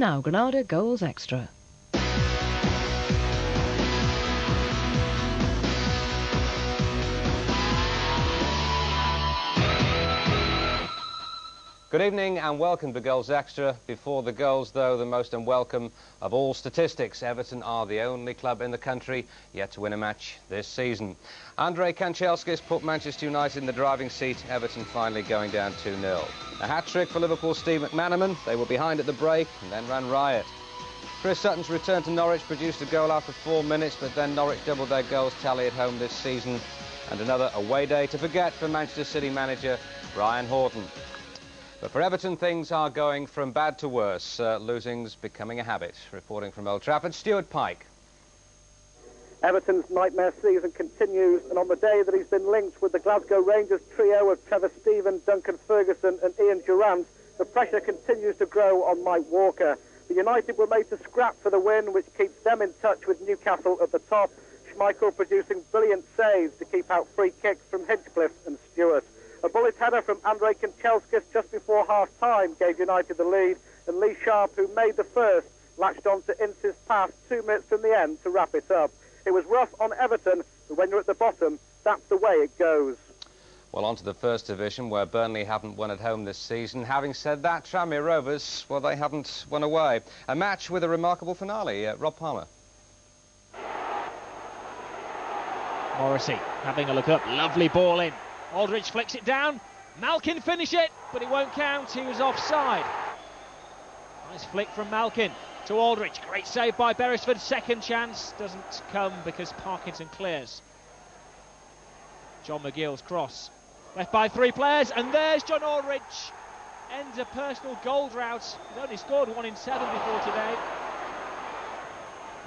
Now Granada goals extra. Good evening and welcome to Goals Extra. Before the goals, though, the most unwelcome of all statistics. Everton are the only club in the country yet to win a match this season. Andrei Kanchelskis put Manchester United in the driving seat, Everton finally going down 2-0. A hat-trick for Liverpool's Steve McManaman. They were behind at the break and then ran riot. Chris Sutton's return to Norwich produced a goal after 4 minutes, but then Norwich doubled their goals tally at home this season. And another away day to forget for Manchester City manager Brian Horton. But for Everton, things are going from bad to worse. Losing's becoming a habit. Reporting from Old Trafford, Stuart Pike. Everton's nightmare season continues, and on the day that he's been linked with the Glasgow Rangers trio of Trevor Steven, Duncan Ferguson and Ian Durrant, the pressure continues to grow on Mike Walker. The United were made to scrap for the win, which keeps them in touch with Newcastle at the top. Schmeichel producing brilliant saves to keep out free kicks from Hinchcliffe and Stewart. A bullet header from Andrei Kanchelskis just before half-time gave United the lead, and Lee Sharp, who made the first, latched on to Ince's pass 2 minutes from the end to wrap it up. It was rough on Everton, but when you're at the bottom, that's the way it goes. Well, on to the First Division, where Burnley haven't won at home this season. Having said that, Tranmere Rovers, well, they haven't won away. A match with a remarkable finale. Rob Palmer. Morrissey having a look up. Lovely ball in. Aldridge flicks it down. Malkin finish it, but it won't count. He was offside. Nice flick from Malkin to Aldridge. Great save by Beresford. Second chance doesn't come because Parkinson clears. John McGill's cross. Left by 3 players, and there's John Aldridge. Ends a personal goal drought. He's only scored 1 in 7 before today.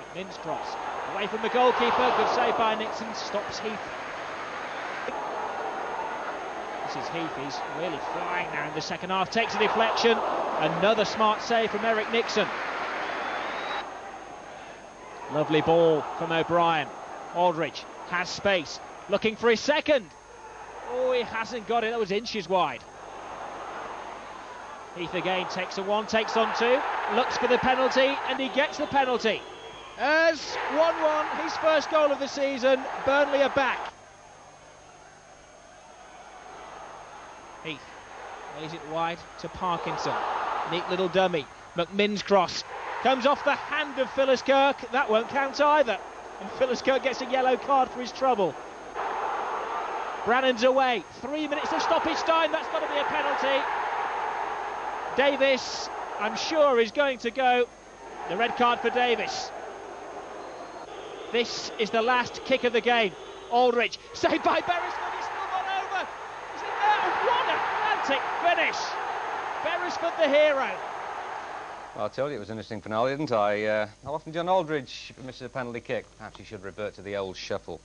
McMinn's cross. Away from the goalkeeper. Good save by Nixon. Stops Heath. This is Heath. He's really flying now in the second half. Takes a deflection. Another smart save from Eric Nixon. Lovely ball from O'Brien. Aldridge has space. Looking for his second. Oh, he hasn't got it. That was inches wide. Heath again takes a 1, takes on 2. Looks for the penalty, and he gets the penalty. As 1-1, his first goal of the season. Burnley are back. Heath lays it wide to Parkinson. Neat little dummy. McMinn's cross comes off the hand of Phyllis Kirk. That won't count either. And Phyllis Kirk gets a yellow card for his trouble. Brannan's away. 3 minutes of stoppage time. That's got to be a penalty. Davis, I'm sure, is going to go. The red card for Davis. This is the last kick of the game. Aldridge, saved by Beresford. He's still gone over. Is it there? What a frantic finish. Beresford the hero. Well, I told you it was an interesting finale, didn't I? How often John Aldridge misses a penalty kick? Perhaps he should revert to the old shuffle.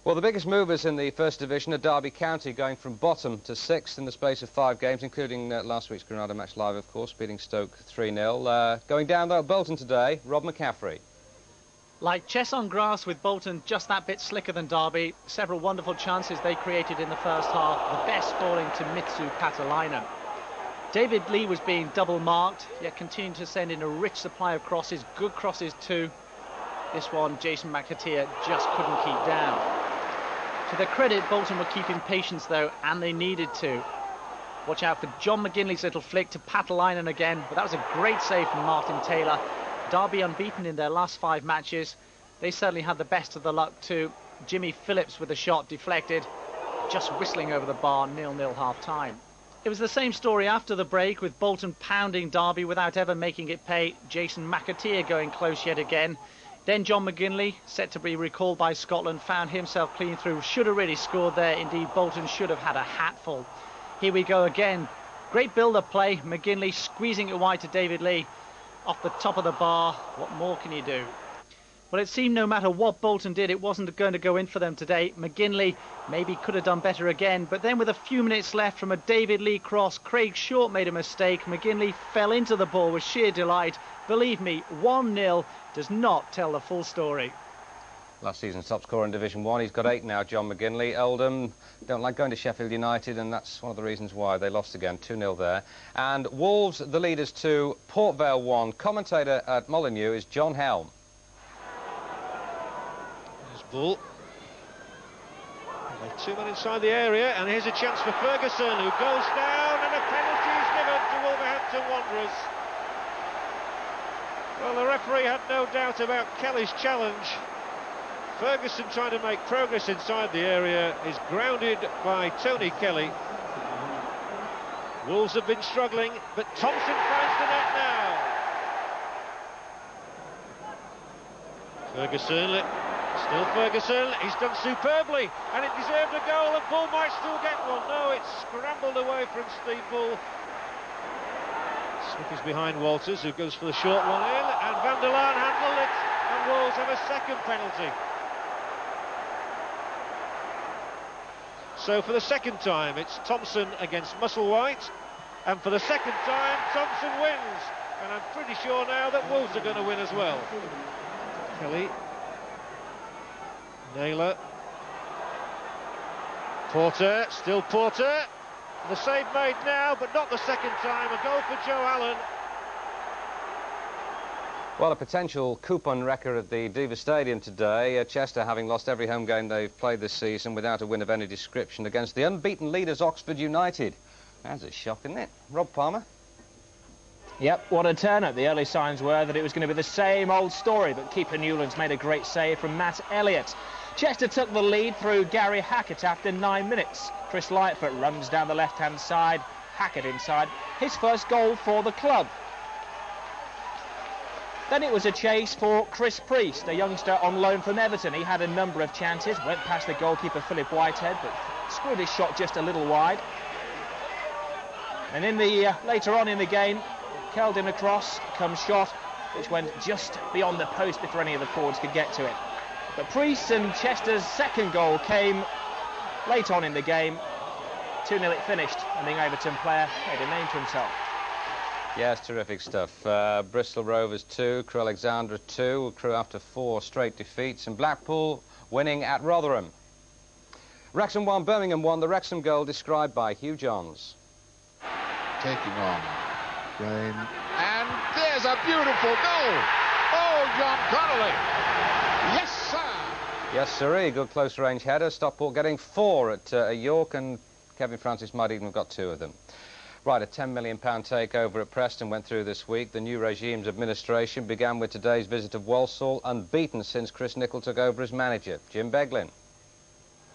Well, the biggest movers in the First Division are Derby County, going from bottom to 6th in the space of 5 games, including last week's Granada match live, of course, beating Stoke 3-0. Going down, though, at Bolton today, Rob McCaffrey. Like chess on grass, with Bolton just that bit slicker than Derby. Several wonderful chances they created in the first half, the best falling to Mitsu Katalainen. David Lee was being double marked, yet continued to send in a rich supply of crosses, good crosses too. This one, Jason McAteer just couldn't keep down. To their credit, Bolton were keeping patience though, and they needed to. Watch out for John McGinley's little flick to Patalainen again, but that was a great save from Martin Taylor. Derby unbeaten in their last 5 matches. They certainly had the best of the luck too. Jimmy Phillips with a shot deflected, just whistling over the bar, 0-0 half-time. It was the same story after the break, with Bolton pounding Derby without ever making it pay. Jason McAteer going close yet again. Then John McGinley, set to be recalled by Scotland, found himself clean through. Should have really scored there. Indeed, Bolton should have had a hatful. Here we go again. Great build-up play. McGinley squeezing it wide to David Lee. Off the top of the bar. What more can you do? Well, it seemed no matter what Bolton did, it wasn't going to go in for them today. McGinley maybe could have done better again, but then with a few minutes left from a David Lee cross, Craig Short made a mistake. McGinley fell into the ball with sheer delight. Believe me, 1-0 does not tell the full story. Last season's top scorer in Division 1. He's got 8 now, John McGinley. Oldham don't like going to Sheffield United, and that's one of the reasons why they lost again. 2-0 there. And Wolves, the leaders 2, Port Vale 1. Commentator at Molineux is John Helm. There's Bull. 2 men inside the area, and here's a chance for Ferguson, who goes down, and a penalty is given to Wolverhampton Wanderers. Well, the referee had no doubt about Kelly's challenge. Ferguson, trying to make progress inside the area, is grounded by Tony Kelly. Wolves have been struggling, but Thompson finds the net now. Ferguson, still Ferguson, he's done superbly, and it deserved a goal, and Bull might still get one. No, it's scrambled away from Steve Bull. Smith is behind Walters, who goes for the short one in, and Van der Laan handled it, and Wolves have a second penalty. So for the second time, it's Thompson against Musselwhite, and for the second time, Thompson wins. And I'm pretty sure now that Wolves are going to win as well. Kelly. Naylor. Porter, still Porter. The save made now, but not the second time. A goal for Joe Allen. Well, a potential coupon wrecker at the Diva Stadium today. Chester having lost every home game they've played this season without a win of any description against the unbeaten leaders Oxford United. That's a shock, isn't it? Rob Palmer? Yep, what a turn-up. The early signs were that it was going to be the same old story, but keeper Newlands made a great save from Matt Elliott. Chester took the lead through Gary Hackett after 9 minutes. Chris Lightfoot runs down the left-hand side, Hackett inside. His first goal for the club. Then it was a chase for Chris Priest, a youngster on loan from Everton. He had a number of chances, went past the goalkeeper Philip Whitehead, but screwed his shot just a little wide. And in the later on in the game, curled in across, comes shot, which went just beyond the post before any of the forwards could get to it. But Priest and Chester's second goal came late on in the game. 2-0 it finished, and the Everton player made a name for himself. Yes, terrific stuff. Bristol Rovers 2, Crewe Alexandra 2, Crewe after 4 straight defeats, and Blackpool winning at Rotherham. Wrexham 1, Birmingham 1, the Wrexham goal described by Hugh Johns. Taking on Rain, and there's a beautiful goal. Oh, John Connolly. Yes, sir. Yes, sirree. Good close-range header. Stockport getting 4 at York, and Kevin Francis might even have got 2 of them. Right, a £10 million takeover at Preston went through this week. The new regime's administration began with today's visit of Walsall, unbeaten since Chris Nicholl took over as manager. Jim Beglin.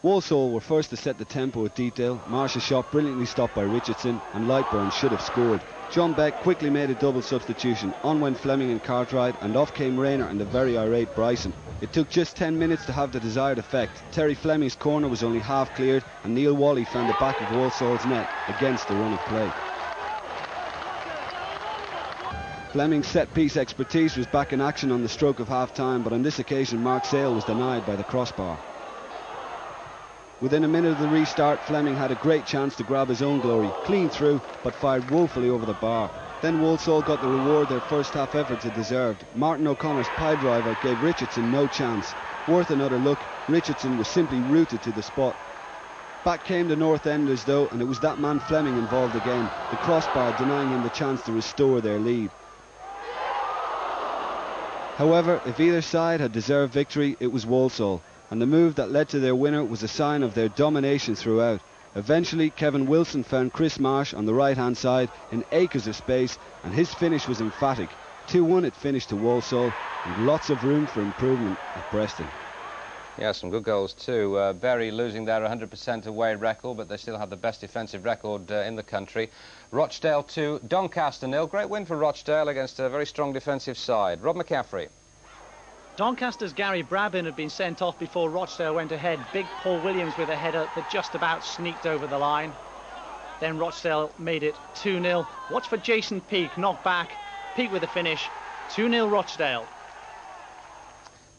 Walsall were first to set the tempo with detail. Marsh's shot brilliantly stopped by Richardson, and Lightburn should have scored. John Beck quickly made a double substitution. On went Fleming and Cartwright, and off came Rayner and the very irate Bryson. It took just 10 minutes to have the desired effect. Terry Fleming's corner was only half cleared, and Neil Wally found the back of Walsall's net against the run of play. Fleming's set-piece expertise was back in action on the stroke of half-time, but on this occasion Mark Sale was denied by the crossbar. Within a minute of the restart, Fleming had a great chance to grab his own glory, clean through, but fired woefully over the bar. Then Walsall got the reward their first half efforts had deserved. Martin O'Connor's pie driver gave Richardson no chance. Worth another look, Richardson was simply rooted to the spot. Back came the North Enders though, and it was that man Fleming involved again, the crossbar denying him the chance to restore their lead. However, if either side had deserved victory, it was Walsall, and the move that led to their winner was a sign of their domination throughout. Eventually, Kevin Wilson found Chris Marsh on the right-hand side in acres of space, and his finish was emphatic. 2-1 it finished to Walsall, and lots of room for improvement at Preston. Yeah, some good goals too. Bury losing their 100% away record, but they still have the best defensive record in the country. Rochdale 2, Doncaster 0. Great win for Rochdale against a very strong defensive side. Rob McCaffrey. Doncaster's Gary Brabin had been sent off before Rochdale went ahead. Big Paul Williams with a header that just about sneaked over the line. Then Rochdale made it 2-0. Watch for Jason Peake, knocked back. Peake with a finish. 2-0 Rochdale.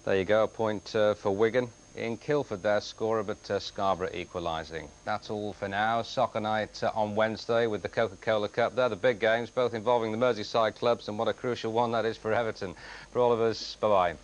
There you go, a point for Wigan. In Kilford, their scorer, but Scarborough equalising. That's all for now. Soccer night on Wednesday with the Coca-Cola Cup. They're the big games, both involving the Merseyside clubs, and what a crucial one that is for Everton. For all of us, bye-bye.